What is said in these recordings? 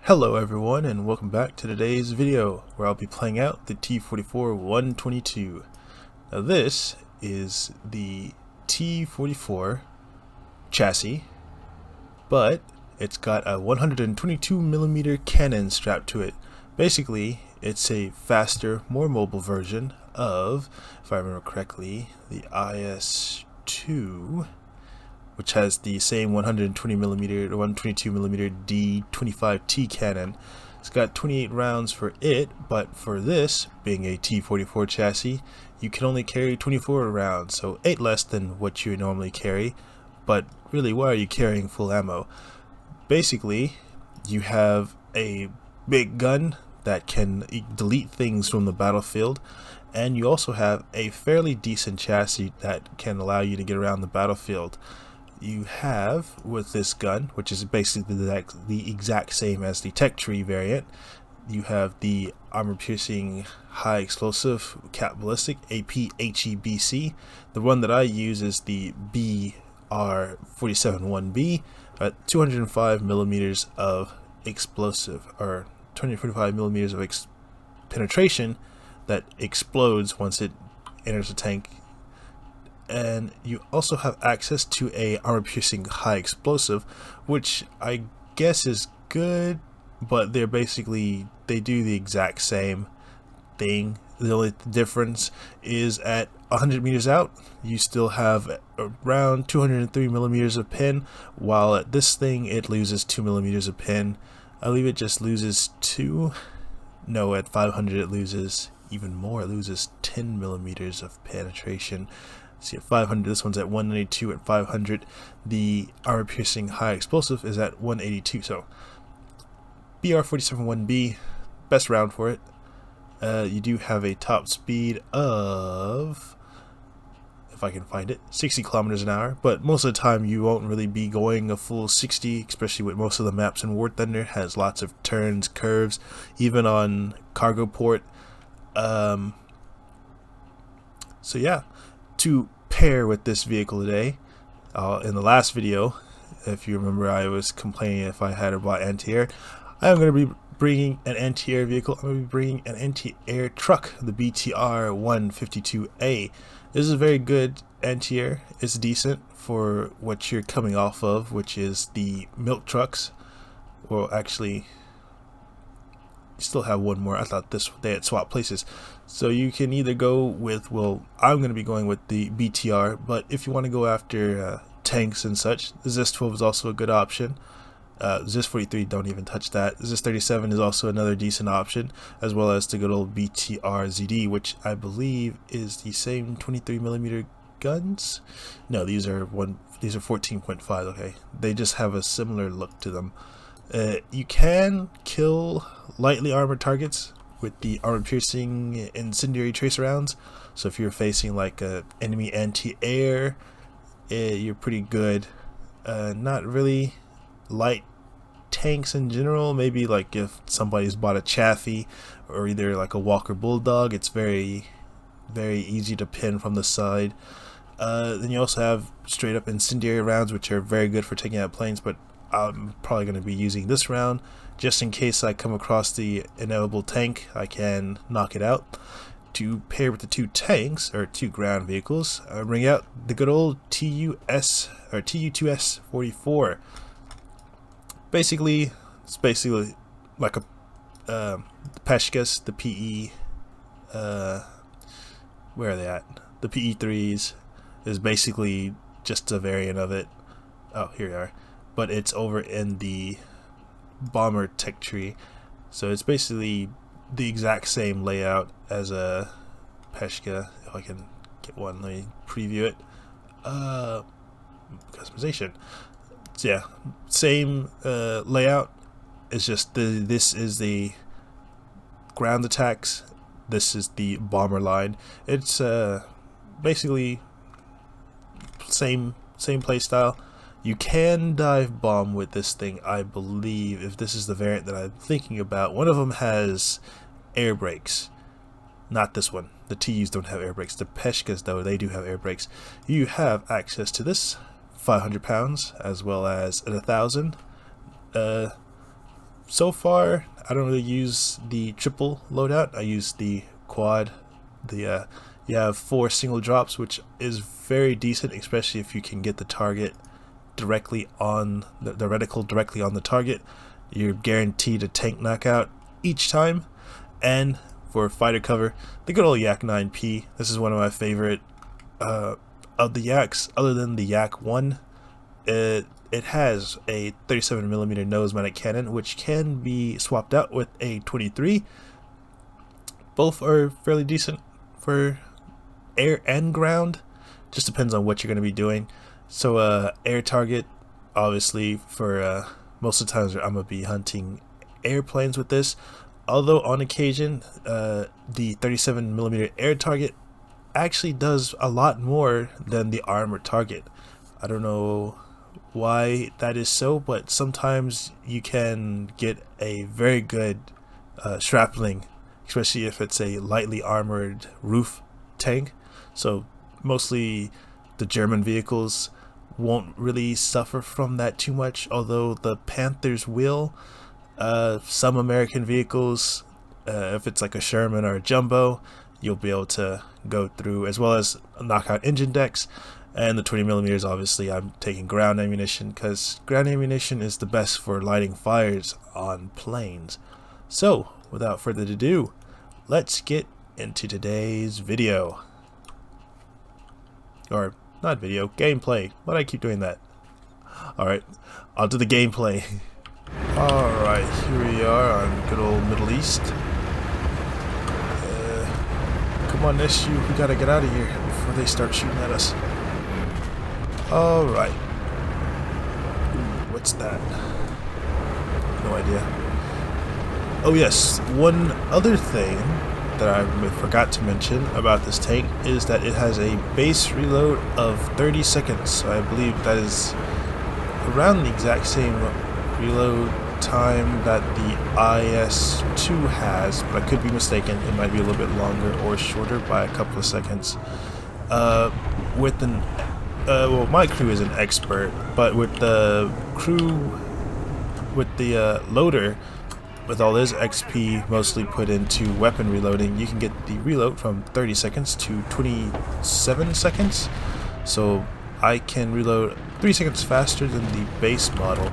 Hello everyone, and welcome back to today's video where I'll be playing out the T-44-122. Now this is the T-44 chassis, but it's got a 122mm cannon strapped to it. Basically, it's a faster, more mobile version of, if I remember correctly, the IS-2, which has the same 120mm or 122mm D25T cannon. It's got 28 rounds for it, but for this, being a T-44 chassis, you can only carry 24 rounds, so 8 less than what you normally carry. But really, why are you carrying full ammo? Basically, you have a big gun that can delete things from the battlefield, and you also have a fairly decent chassis that can allow you to get around the battlefield. You have, with this gun, which is basically the exact same as the Tech Tree variant, you have the armor-piercing high explosive cap ballistic AP-HEBC. The one that I use is the BR-47-1B at 205mm of explosive, or 225mm of penetration that explodes once it enters the tank. And you also have access to a armor-piercing high explosive, which I guess is good, but they do the exact same thing. The only difference is at 100 meters out, you still have around 203mm of pin, while at this thing it loses 2mm of pin. I believe it just loses 2. No, at 500 it loses even more. It loses 10mm of penetration. See, at 500, this one's at 192. At 500, the armor-piercing high explosive is at 182. So, BR-47-1B, best round for it. You do have a top speed of, if I can find it, 60 kilometers an hour. But most of the time, you won't really be going a full 60, especially with most of the maps in War Thunder. Has lots of turns, curves, even on cargo port. So yeah. To pair with this vehicle today, in the last video, if you remember, I was complaining if I had bought anti-air. I'm going to be bringing an anti-air vehicle. I'm going to be bringing an anti-air truck, the BTR-152A. This is a very good anti-air. It's decent for what you're coming off of, which is the milk trucks. Well, actually, you still have one more. I thought they had swapped places. So you can either go with, well, I'm going to be going with the BTR, but if you want to go after tanks and such, the ZIS-12 is also a good option. ZIS-43, don't even touch that. ZIS-37 is also another decent option, as well as the good old BTR-ZD, which I believe is the same 23mm guns. No, these are 14.5. Okay, they just have a similar look to them. You can kill lightly armored targets with the armor-piercing incendiary tracer rounds. So if you're facing like a enemy anti-air, you're pretty good. Not really light tanks in general. Maybe like if somebody's bought a Chaffee or either like a Walker Bulldog, it's very, very easy to pin from the side. Then you also have straight up incendiary rounds, which are very good for taking out planes, but I'm probably going to be using this round just in case I come across the inevitable tank. I can knock it out. To pair with the two tanks, or two ground vehicles, I bring out the good old TU-2S-44. Basically, it's basically like a the Peshkas, the PE. Where are they at? The PE-3s is basically just a variant of it. Oh, here we are. But it's over in the bomber Tech Tree, so it's basically the exact same layout as a Peshka. If I can get one, let me preview it. Customization. So yeah, same layout. It's just this is the ground attacks. This is the bomber line. It's basically same play style. You can dive bomb with this thing, I believe, if this is the variant that I'm thinking about. One of them has air brakes. Not this one. The TUs don't have air brakes. The Peshkas, though, they do have air brakes. You have access to this 500 pounds as well as at 1,000. So far, I don't really use the triple loadout. I use the quad. You have 4 single drops, which is very decent, especially if you can get the target directly on the reticle directly on the target. You're guaranteed a tank knockout each time. And for fighter cover, the good old Yak 9P. This is one of my favorite of the Yaks, other than the Yak 1. It has a 37mm nose mounted cannon, which can be swapped out with a 23. Both are fairly decent for air and ground. Just depends on what you're going to be doing. So air target, obviously, for most of the times I'm going to be hunting airplanes with this. Although on occasion, the 37mm air target actually does a lot more than the armored target. I don't know why that is so, but sometimes you can get a very good shrapling, especially if it's a lightly armored roof tank. So mostly the German vehicles won't really suffer from that too much, although the Panthers will. Some American vehicles, if it's like a Sherman or a Jumbo, you'll be able to go through, as well as knock out engine decks. And the 20mm, obviously I'm taking ground ammunition, because ground ammunition is the best for lighting fires on planes. So without further ado, let's get into today's video. Or not video, gameplay. Why do I keep doing that? Alright, on to the gameplay. Alright, here we are on good old Middle East. Come on, SU, we gotta get out of here before they start shooting at us. Alright. What's that? No idea. Oh yes, one other thing that I forgot to mention about this tank is that it has a base reload of 30 seconds. So I believe that is around the exact same reload time that the IS-2 has, but I could be mistaken. It might be a little bit longer or shorter by a couple of seconds. With an well, my crew is an expert, but with the crew, with the loader, with all his XP mostly put into weapon reloading, you can get the reload from 30 seconds to 27 seconds. So I can reload 3 seconds faster than the base model.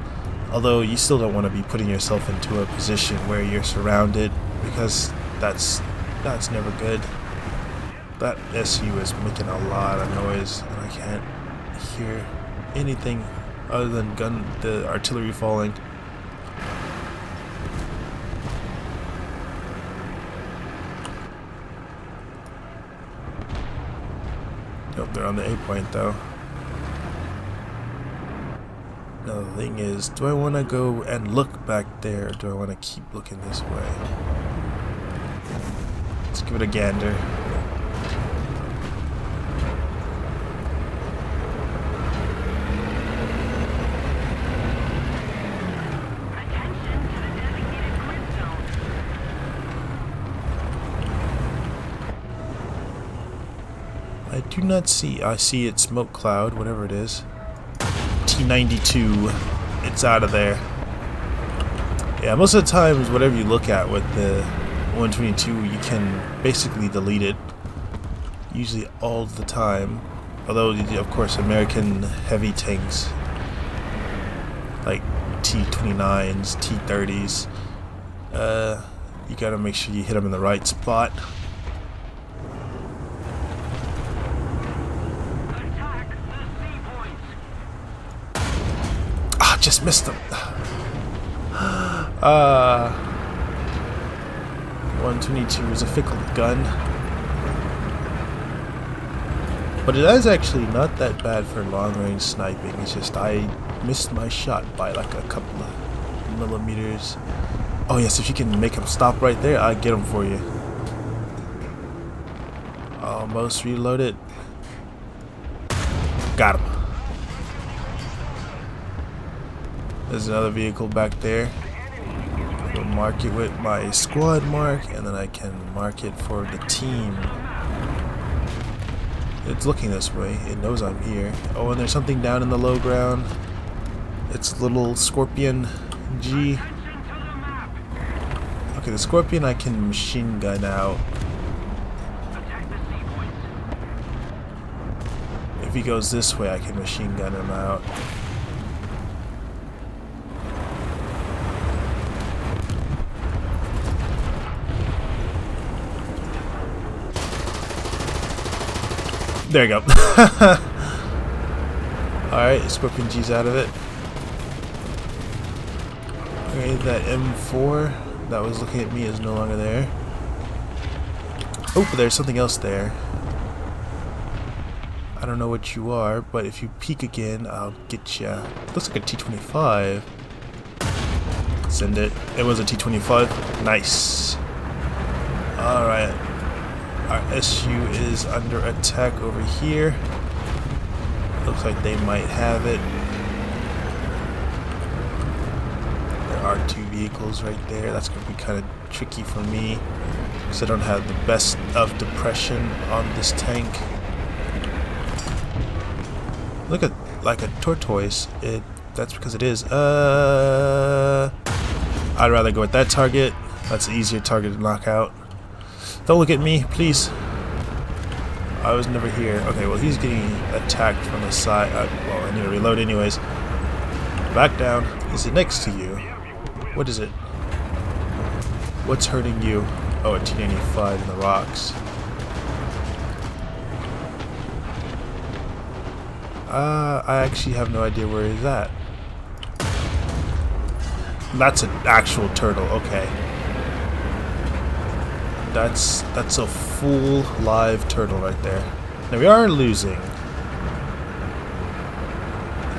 Although you still don't want to be putting yourself into a position where you're surrounded, because that's never good. That SU is making a lot of noise, and I can't hear anything other than the artillery falling. Nope, they're on the A point though. Now the thing is, do I want to go and look back there, or do I want to keep looking this way? Let's give it a gander. I do not see. I see its smoke cloud, whatever it is. T-92. It's out of there. Yeah, most of the times, whatever you look at with the 122, you can basically delete it. Usually all the time. Although, of course, American heavy tanks, like T-29s, T-30s, you gotta make sure you hit them in the right spot. Just missed them. 122 is a fickle gun, but it is actually not that bad for long-range sniping. It's just I missed my shot by like a couple of millimeters. Oh yes, if you can make them stop right there, I'll get them for you. Almost reloaded. Got him. There's another vehicle back there. I'll mark it with my squad mark, and then I can mark it for the team. It's looking this way. It knows I'm here. Oh, and there's something down in the low ground. It's a little Scorpion G. Okay, the Scorpion I can machine gun out. If he goes this way, I can machine gun him out. There you go. Alright, Scorpion G's out of it. Okay, that M4 that was looking at me is no longer there. Oh, but there's something else there. I don't know what you are, but if you peek again, I'll get ya. Looks like a T-25. Send it. It was a T-25. Nice. Alright. Our SU is under attack over here. Looks like they might have it. There are two vehicles right there. That's going to be kind of tricky for me because I don't have the best of depression on this tank. Look at like a tortoise. That's because it is. I'd rather go with that target. That's an easier target to knock out. Don't look at me, please. I was never here. Okay, well he's getting attacked from the side. Well, I need to reload anyways. Back down. Is it next to you? What is it? What's hurting you? Oh, a T-95 in the rocks. I actually have no idea where he's at. That's an actual turtle. Okay. That's a full live turtle right there. Now we are losing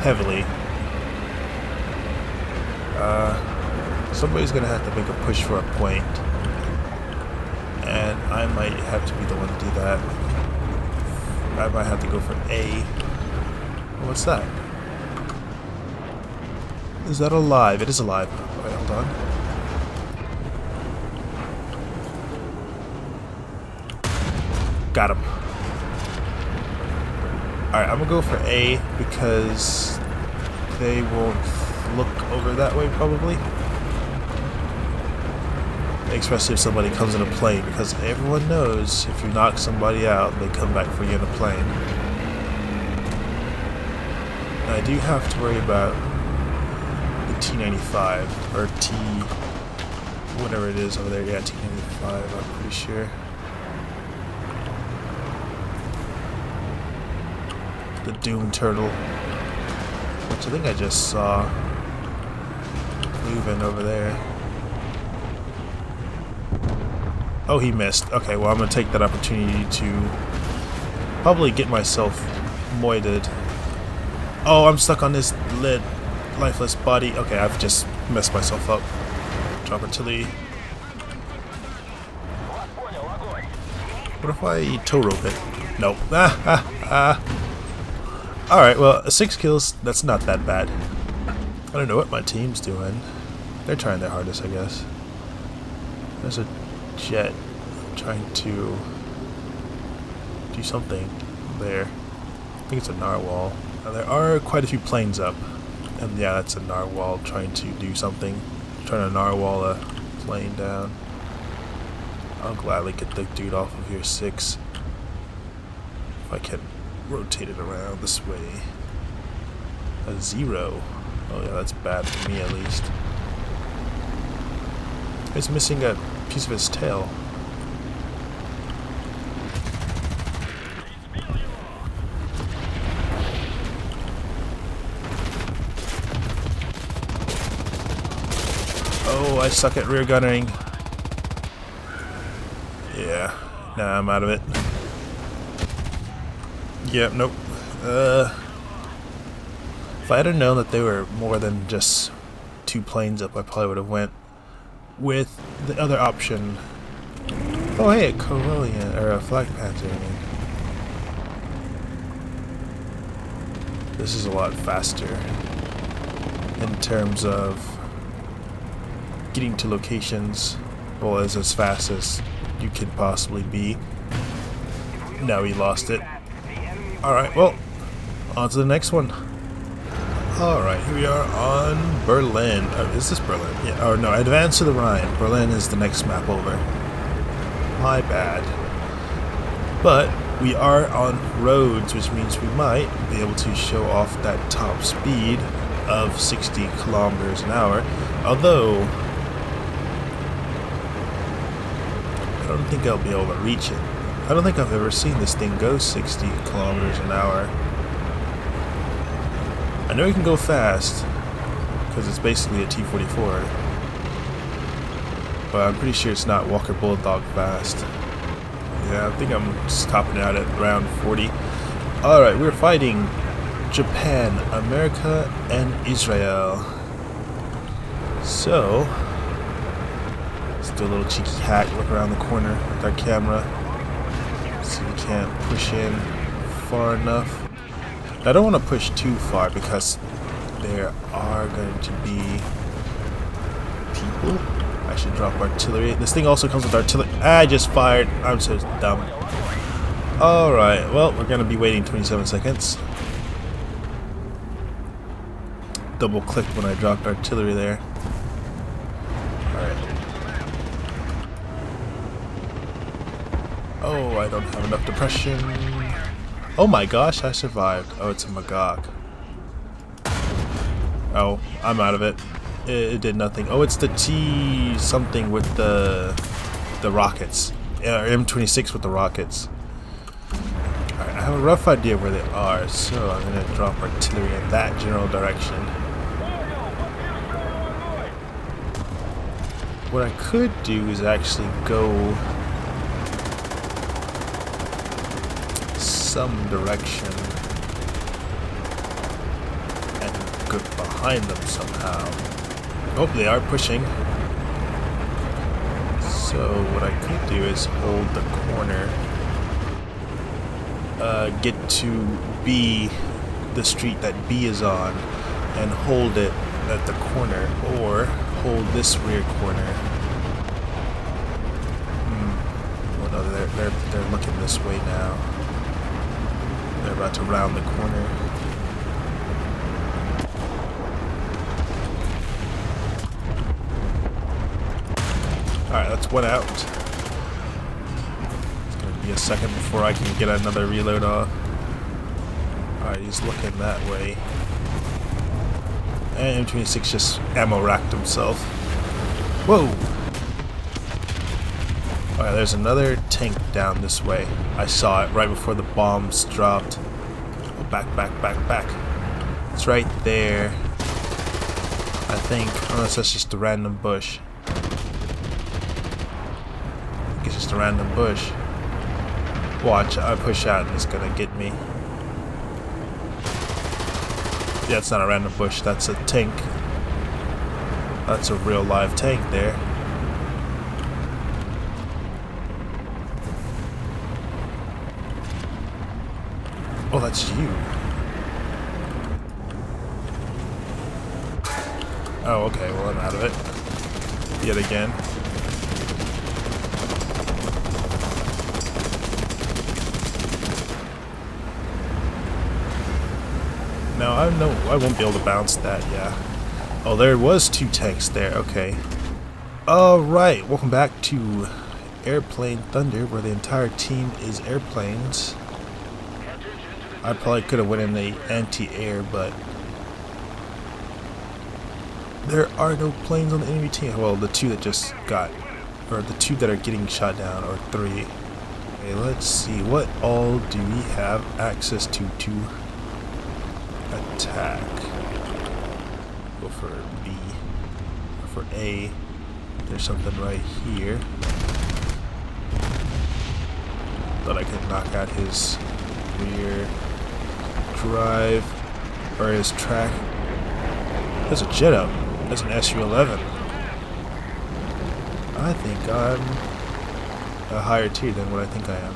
heavily. Somebody's gonna have to make a push for a point, and I might have to be the one to do that. I might have to go for A. What's that? Is that alive? It is alive. Alright, hold on. Got him. Alright, I'm gonna go for A because they won't look over that way probably. Especially if somebody comes in a plane, because everyone knows if you knock somebody out, they come back for you in a plane. Now, I do have to worry about the T-95 or T, whatever it is over there. Yeah, T-95. I'm pretty sure. The Doom Turtle, which I think I just saw moving over there. Oh, he missed. Okay, well, I'm going to take that opportunity to probably get myself moited. Oh, I'm stuck on this lit, lifeless body. Okay, I've just messed myself up. Drop artillery. What if I tow rope it? Nope. Alright, well, 6 kills, that's not that bad. I don't know what my team's doing. They're trying their hardest, I guess. There's a jet trying to do something there. I think it's a narwhal. Now, there are quite a few planes up, and yeah, that's a narwhal trying to do something, trying to narwhal a plane down. I'll gladly get the dude off of here 6 if I can rotate it around this way. A 0. Oh yeah, that's bad for me at least. He's missing a piece of his tail. Oh, I suck at rear gunning. Yeah, nah, I'm out of it. Yeah, nope. If I had known that they were more than just 2 planes up, I probably would have went with the other option. Oh hey, a Corellian, or a Flag Panther, I mean. This is a lot faster in terms of getting to locations. Well, as fast as you can possibly be. Now he lost it. Alright, well, on to the next one. Alright, here we are on Berlin. Oh, is this Berlin? Yeah, oh no, Advance to the Rhine. Berlin is the next map over. My bad. But we are on roads, which means we might be able to show off that top speed of 60 kilometers an hour. Although, I don't think I'll be able to reach it. I don't think I've ever seen this thing go 60 kilometers an hour. I know you can go fast, because it's basically a T-44. But I'm pretty sure it's not Walker Bulldog fast. Yeah, I think I'm just topping out at around 40. Alright, we're fighting Japan, America, and Israel. So, let's do a little cheeky hack, look around the corner with our camera. See if we can't push in far enough. I don't want to push too far because there are going to be people. I should drop artillery. This thing also comes with artillery. I just fired. I'm so dumb. Alright, well, we're going to be waiting 27 seconds. Double clicked when I dropped artillery there. Alright. Oh, I don't have enough depression. Oh my gosh, I survived. Oh, it's a Magog. Oh, I'm out of it. It did nothing. Oh, it's the T something with the rockets. M26 with the rockets. Alright, I have a rough idea where they are, so I'm going to drop artillery in that general direction. What I could do is actually go some direction and go behind them somehow. Oh, they are pushing. So what I could do is hold the corner, get to B, the street that B is on, and hold it at the corner, or hold this rear corner. Oh no, they're looking this way now. They're about to round the corner. Alright, that's one out. It's gonna be a second before I can get another reload off. Alright, he's looking that way. And M26 just ammo racked himself. Whoa! Alright, there's another tank down this way. I saw it right before the bombs dropped. Oh, back. It's right there. I think, unless that's just a random bush. I think it's just a random bush. Watch, I push out and it's gonna get me. Yeah, it's not a random bush, that's a tank. That's a real live tank there. Oh, that's you. Oh, okay, well I'm out of it. Yet again. No, I won't be able to bounce that, yeah. Oh, there was two tanks there, okay. Alright, welcome back to Airplane Thunder, where the entire team is airplanes. I probably could have went in the anti-air, but there are no planes on the enemy team. Well, the two that just got, or the two that are getting shot down, or three. Okay, let's see. What all do we have access to attack? Go for B. Or for A. There's something right here. Thought I could knock out his rear drive, or his track. There's a jet up. There's an SU-11. I think I'm a higher tier than what I think I am.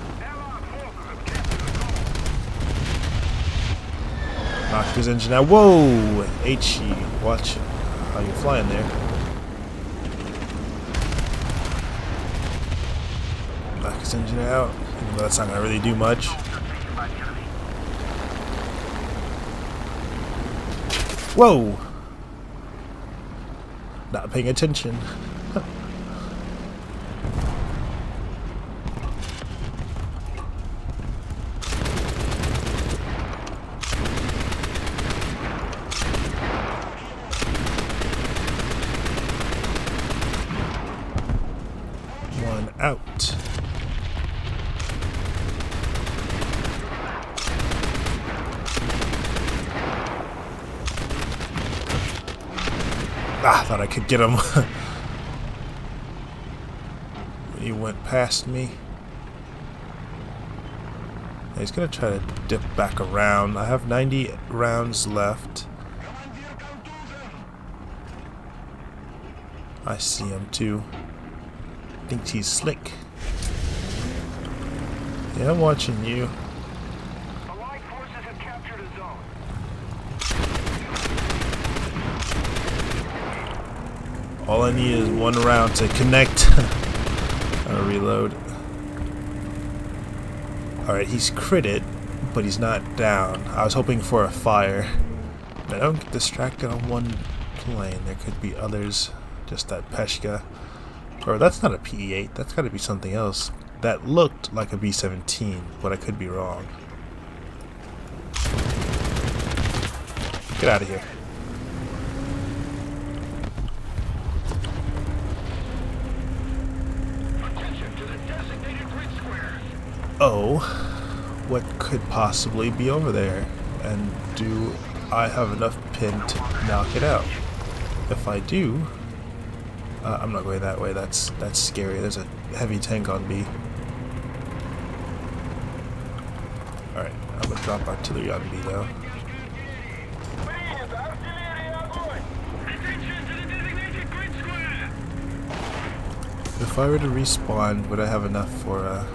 Knocked his engine out. Whoa! HE. Watch how you're flying there. Knock his engine out. Even though that's not gonna really do much. Whoa! Not paying attention. One out. Ah, I thought I could get him. He went past me. He's gonna try to dip back around. I have 90 rounds left. I see him too. Thinks he's slick. Yeah, I'm watching you. Allied forces have captured a zone. All I need is one round to connect. I'll reload. Alright, he's critted, but he's not down. I was hoping for a fire. But I don't get distracted on one plane. There could be others. Just that Peshka. Or that's not a PE-8. That's got to be something else. That looked like a B-17, but I could be wrong. Get out of here. Attention to the designated grid square. Oh, what could possibly be over there? And do I have enough pin to knock it out? If I do, I'm not going that way. That's scary. There's a heavy tank on B. Alright, I'm gonna drop artillery on B though. If I were to respawn, would I have enough for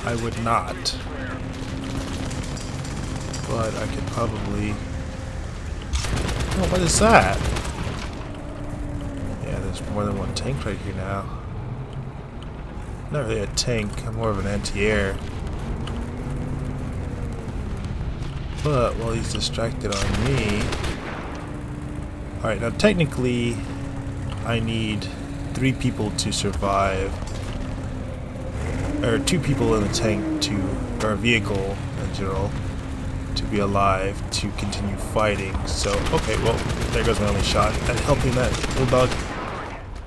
I would not. But I could probably... Oh, what is that? Yeah, there's more than one tank right here now. Not really a tank, I'm more of an anti-air. But while he's distracted on me... Alright, now technically I need 3 people to survive. Or 2 people in the tank to, or a vehicle in general, to be alive to continue fighting. So, okay, well, there goes my only shot at helping that little dog.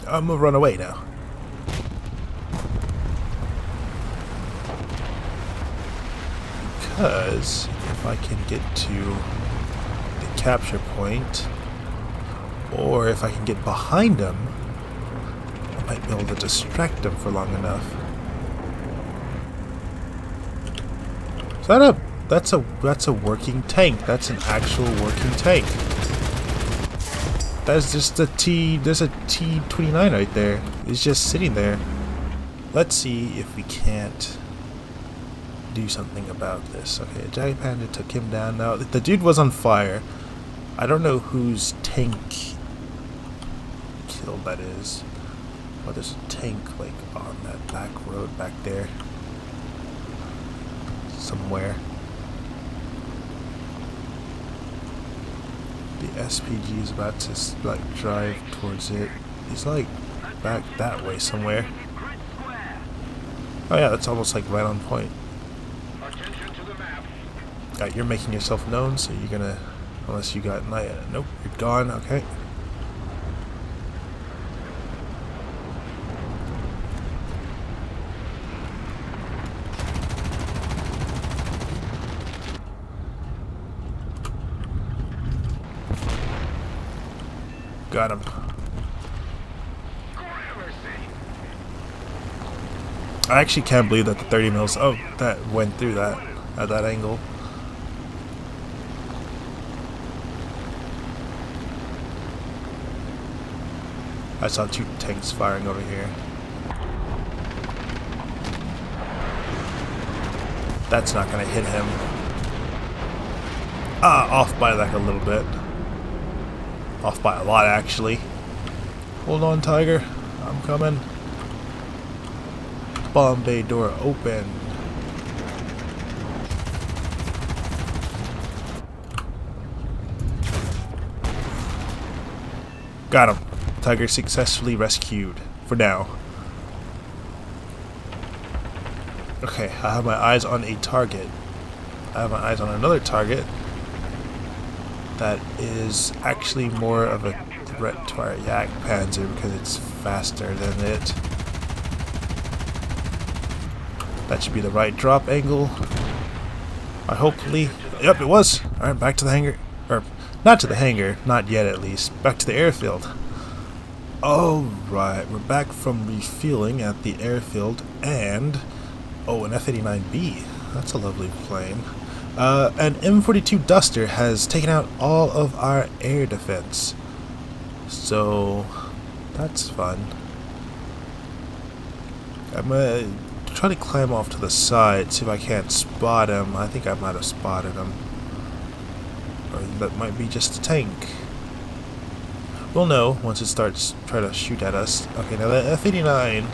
I'm gonna run away now. Because if I can get to the capture point, or if I can get behind him, I might be able to distract him for long enough. So that's a working tank. That's an actual working tank. That's just a T. There's a T-29 right there. It's just sitting there. Let's see if we can't do something about this. Okay, a giant panda took him down. Now the dude was on fire. I don't know whose tank killed that is. Oh, there's a tank like on that back road back there somewhere. The SPG is about to like drive towards it. He's like back that way somewhere. Oh yeah, that's almost like right on point. Alright, you're making yourself known, so you're gonna, unless you got night. Nope, you're gone. Okay. Got him. I actually can't believe that the 30 mils. Oh, that went through that at that angle. I saw 2 tanks firing over here. That's not gonna hit him. Ah, off by like a little bit. Off by a lot, actually. Hold on, Tiger. I'm coming. Bomb bay door open. Got him. Tiger successfully rescued. For now. Okay, I have my eyes on a target. I have my eyes on another target that is actually more of a threat to our Yak Panzer because it's faster than it. That should be the right drop angle. Hopefully. Yep, it was. Alright, back to the hangar. Or, not to the hangar. Not yet, at least. Back to the airfield. Alright, we're back from refueling at the airfield. And, oh, an F-89B. That's a lovely plane. An M42 Duster has taken out all of our air defense. So, that's fun. I'm gonna try to climb off to the side, see if I can't spot him. I think I might have spotted him. Or that might be just a tank. We'll know once it starts trying to shoot at us. Okay, now the F-89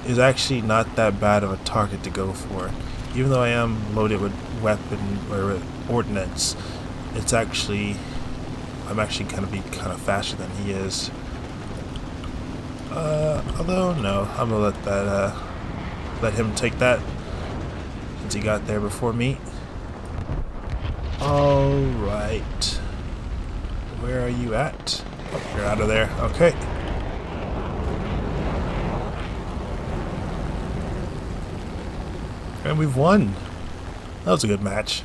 is actually not that bad of a target to go for. Even though I am loaded with weapon or with ordnance, it's actually, I'm actually gonna be kind of faster than he is. Although no, I'm gonna let him take that since he got there before me. Alright. Where are you at? Oh, you're out of there. Okay. And we've won. That was a good match.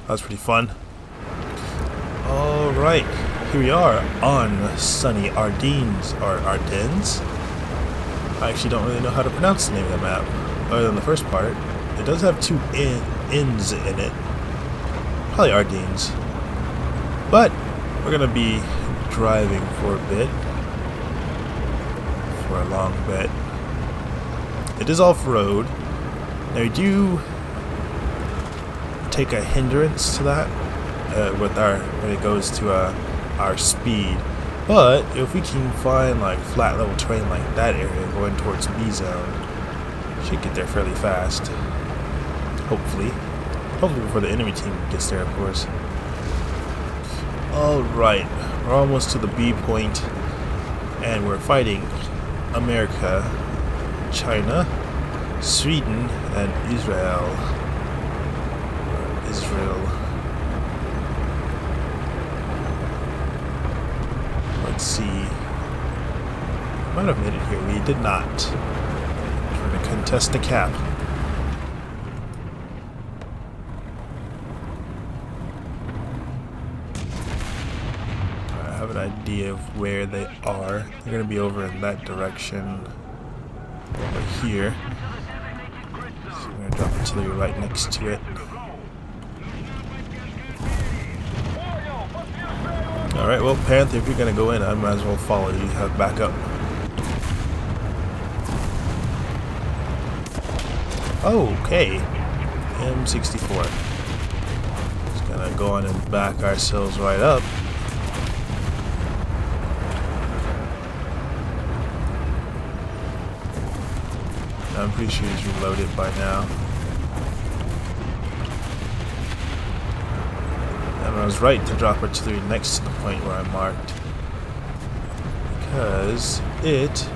That was pretty fun. Alright. Here we are on sunny Ardennes, or Ardennes. I actually don't really know how to pronounce the name of the map, other than the first part. It does have two N's in it. Probably Ardennes. But we're gonna be driving for a bit. For a long bit. It is off-road. Now we do take a hindrance to that when it goes to our speed. But if we can find like flat level terrain like that area going towards B zone, should get there fairly fast. Hopefully. Hopefully before the enemy team gets there, of course. Alright, we're almost to the B point, and we're fighting America, China, Sweden, and Israel. Let's see. Might have made it here. We did not. Trying to contest the cap. I have an idea of where they are. They're going to be over in that direction. Over here. So I'm going to drop artillery right next to it. Alright, well, Panther, if you're going to go in, I might as well follow you. Have backup. Okay. M64. Just going to go on and back ourselves right up. I'm pretty sure he's reloaded by now. And I was right to drop artillery next to the point where I marked, because it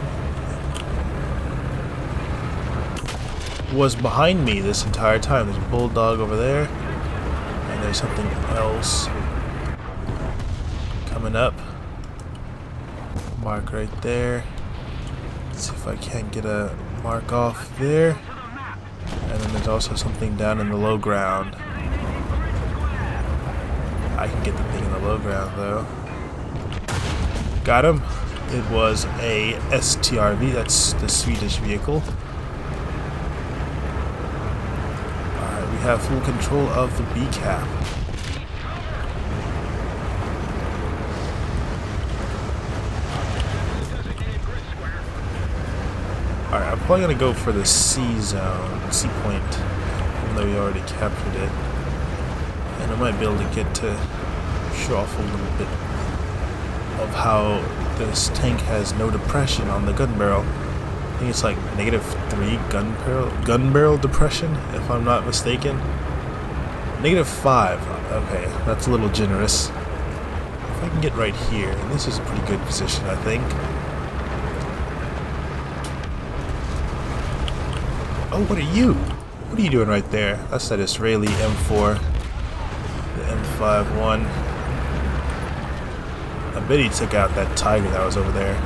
was behind me this entire time. There's a bulldog over there, and there's something else coming up. Mark right there. Let's see if I can't get a mark off there. And then there's also something down in the low ground. I can get the thing in the low ground though. Got him. It was a STRV, that's the Swedish vehicle. Alright, we have full control of the B cap. Alright, I'm probably gonna go for the C zone, C point, even though we already captured it. And I might be able to get to show off a little bit of how this tank has no depression on the gun barrel. I think it's like -3 gun barrel depression, if I'm not mistaken. -5. Okay, that's a little generous. if I can get right here, and this is a pretty good position, I think. Oh, what are you? What are you doing right there? That's that Israeli M4. The M51. I bet he took out that Tiger that was over there.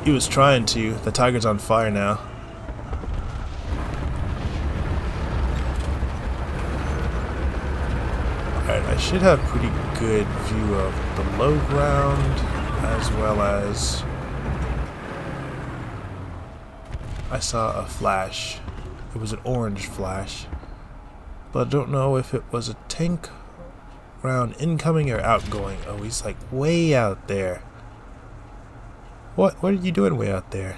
He was trying to. The Tiger's on fire now. Alright, I should have pretty good view of the low ground, as well as... I saw a flash. It was an orange flash. But I don't know if it was a tank round incoming or outgoing. Oh, he's like way out there. What are you doing way out there?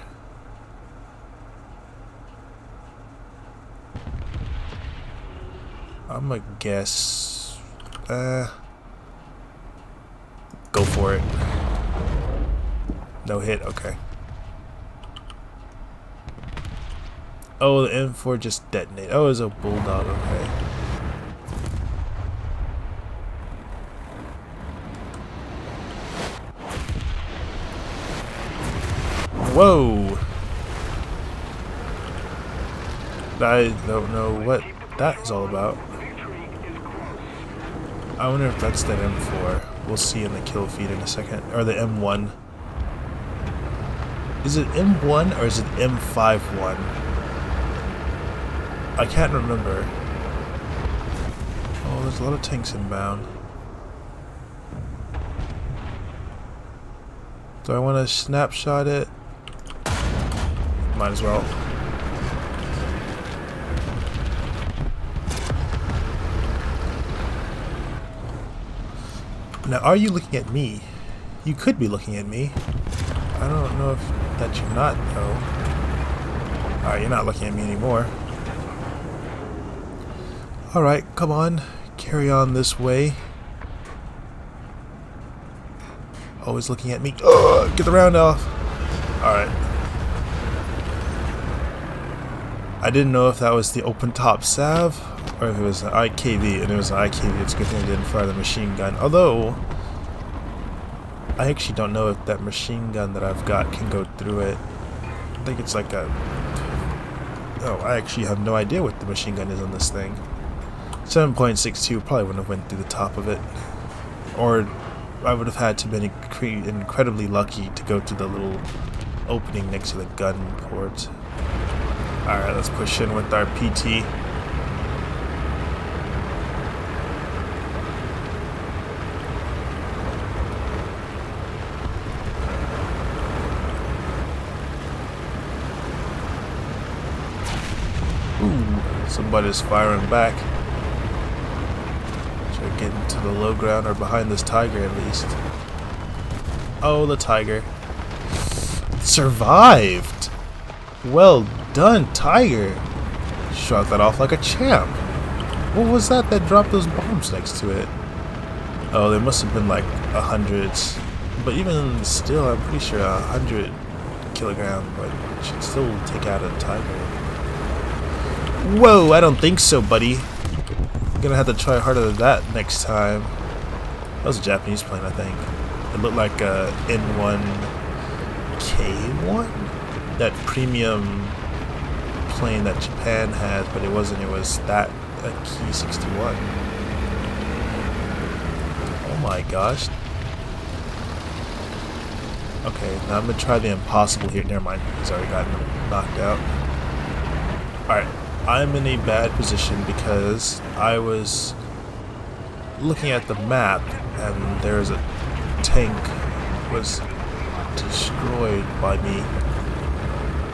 I'm gonna guess... go for it. No hit, okay. Oh, the M4 just detonated. Oh, it was a bulldog, okay. Whoa! I don't know what that is all about. I wonder if that's that M4. We'll see in the kill feed in a second. Or the M1. Is it M1 or is it M51? I can't remember. Oh, there's a lot of tanks inbound. Do I want to snapshot it? Might as well. Now, are you looking at me? You could be looking at me. I don't know if that you're not, though. Alright, you're not looking at me anymore. Alright, come on. Carry on this way. Always looking at me. Ugh, get the round off. Alright. I didn't know if that was the open top salve or if it was an IKV, and it was an IKV. It's a good thing I didn't fire the machine gun. Although, I actually don't know if that machine gun that I've got can go through it. I think it's like a... Oh, I actually have no idea what the machine gun is on this thing. 7.62 probably wouldn't have went through the top of it. Or I would have had to been incredibly lucky to go to the little opening next to the gun port. Alright, let's push in with our PT. Ooh, somebody's firing back. Try to get into the low ground or behind this Tiger at least. Oh, the Tiger. Survived! Well done, Tiger! Shot that off like a champ. What was that dropped those bombs next to it? Oh, there must have been like hundreds. But even still, I'm pretty sure 100 kilogram, but it should still take out a Tiger. Whoa, I don't think so, buddy. I'm gonna have to try harder than that next time. That was a Japanese plane, I think. It looked like a N1K1? That premium plane that Japan had, but it wasn't. It was that Key 61. Oh my gosh. Okay, now I'm gonna try the impossible here. Never mind, he's already gotten knocked out. Alright, I'm in a bad position because I was looking at the map and there's a tank was destroyed by me.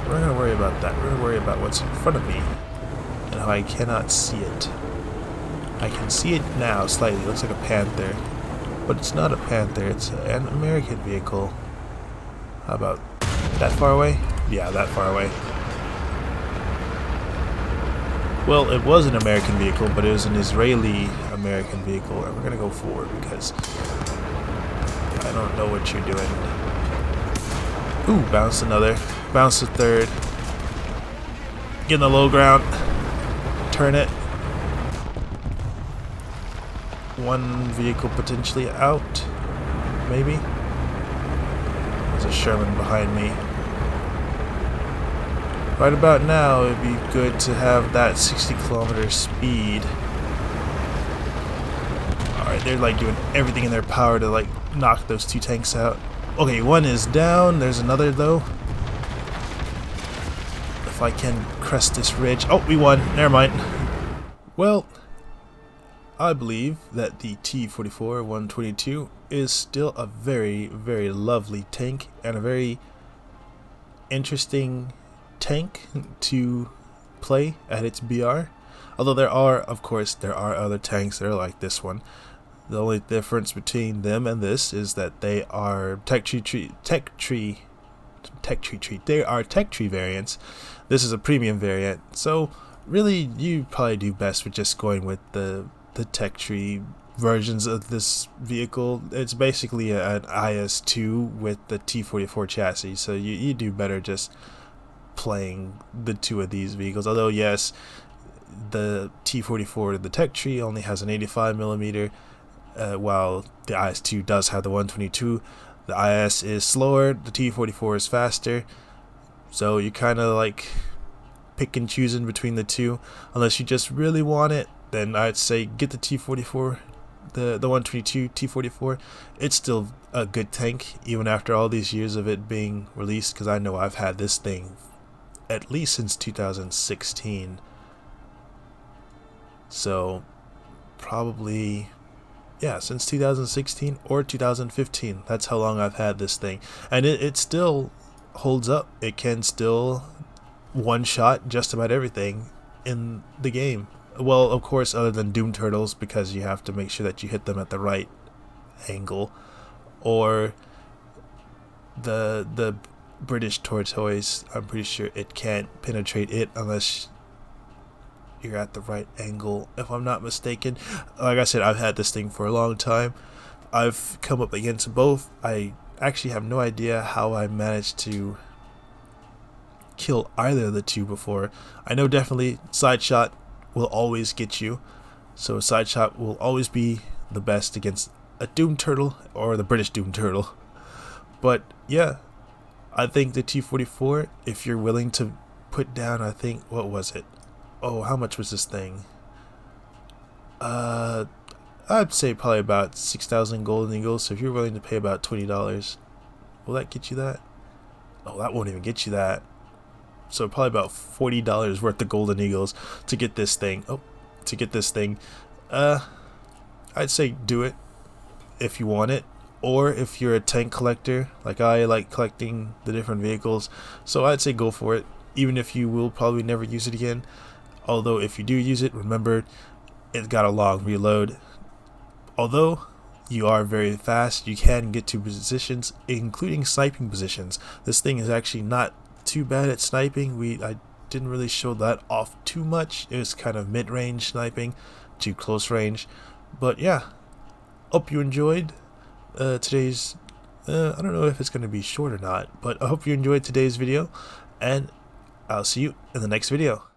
We're not going to worry about that. We're going to worry about what's in front of me and how I cannot see it. I can see it now slightly. It looks like a Panther. But it's not a Panther. It's an American vehicle. How about that far away? Yeah, that far away. Well, it was an American vehicle, but it was an Israeli-American vehicle. And we're going to go forward because I don't know what you're doing. Ooh, bounce another. Bounce to third. Get in the low ground. Turn it. One vehicle potentially out. maybe? There's a Sherman behind me. Right about now, it'd be good to have that 60-kilometer speed. Alright, they're like doing everything in their power to like knock those two tanks out. Okay, one is down. There's another though. If I can crest this ridge. Oh, we won. Never mind. Well, I believe that the T-44-122 is still a very, very lovely tank and a very interesting tank to play at its BR. Although there are, of course, there are other tanks that are like this one. The only difference between them and this is that they are tech tree variants. This is a premium variant, so really you probably do best with just going with the tech tree versions of this vehicle. It's basically an IS-2 with the T-44 chassis, so you do better just playing the two of these vehicles. Although yes, the T-44, the tech tree, only has an 85mm, while the IS-2 does have the 122. The IS is slower, the T-44 is faster, so you kind of like pick and choosing between the two. Unless you just really want it, then I'd say get the T-44, the 122 T-44. It's still a good tank even after all these years of it being released, because I know I've had this thing at least since 2016. So probably, yeah, since 2016 or 2015. That's how long I've had this thing, and it still holds up. It can still one-shot just about everything in the game. Well, of course, other than Doom Turtles, because you have to make sure that you hit them at the right angle, or the British tortoise. I'm pretty sure it can't penetrate it unless you're at the right angle, if I'm not mistaken. Like I said, I've had this thing for a long time. I've come up against both. I actually have no idea how I managed to kill either of the two before. I know definitely side shot will always get you, so side shot will always be the best against a Doom Turtle or the British Doom Turtle. But yeah, I think the T-44, if you're willing to put down, I think, what was it? Oh, how much was this thing? I'd say probably about 6,000 golden eagles. So if you're willing to pay about $20, will that get you that? Oh, that won't even get you that. So probably about $40 worth of golden eagles to get this thing. I'd say do it if you want it, or if you're a tank collector. Like I like collecting the different vehicles, so I'd say go for it, even if you will probably never use it again. Although if you do use it, remember it's got a long reload. Although you are very fast, you can get to positions, including sniping positions. This thing is actually not too bad at sniping. I didn't really show that off too much. It was kind of mid-range sniping to close range. But yeah, hope you enjoyed today's I don't know if it's going to be short or not, but I hope you enjoyed today's video, and I'll see you in the next video.